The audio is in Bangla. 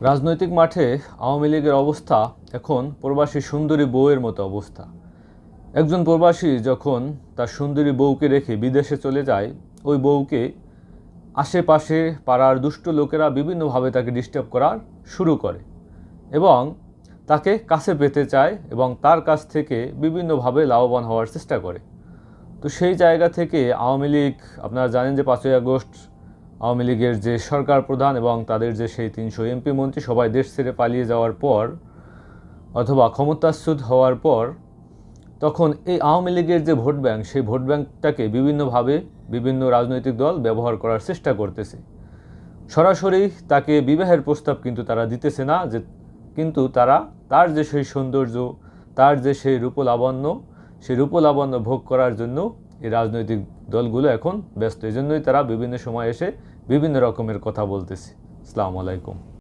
রাজনৈতিক মাঠে আওয়ামী লীগের অবস্থা এখন প্রবাসী সুন্দরী বউয়ের মতো অবস্থা। একজন প্রবাসী যখন তার সুন্দরী বউকে রেখে বিদেশে চলে যায়, ওই বউকে আশেপাশে পাড়ার দুষ্ট লোকেরা বিভিন্নভাবে তাকে ডিস্টার্ব করা শুরু করে এবং তাকে কাছে পেতে চায় এবং তার কাছ থেকে বিভিন্নভাবে লাভবান হওয়ার চেষ্টা করে। তো সেই জায়গা থেকে আওয়ামী লীগ, আপনারা জানেন যে 5ই আগস্ট আওয়ামী লীগের যে সরকার প্রধান এবং তাদের যে সেই 300 এমপি মন্ত্রী সবাই দেশ ছেড়ে পালিয়ে যাওয়ার পর অথবা ক্ষমতাচ্যুত হওয়ার পর তখন এই আওয়ামী লীগের যে ভোট ব্যাংক, সেই ভোট ব্যাংকটাকে বিভিন্নভাবে বিভিন্ন রাজনৈতিক দল ব্যবহার করার চেষ্টা করতেছে। সরাসরি তাকে বিবাহের প্রস্তাব কিন্তু তারা দিতেছে না, কিন্তু তার যে সেই সৌন্দর্য, তার যে সেই রূপলাবণ্য, সেই রূপলাবণ্য ভোগ করার জন্য এই রাজনৈতিক দলগুলো এখন ব্যস্ত। এই জন্যই তারা বিভিন্ন সময় এসে বিভিন্ন রকমের কথা বলতেছে। আসসালামু আলাইকুম।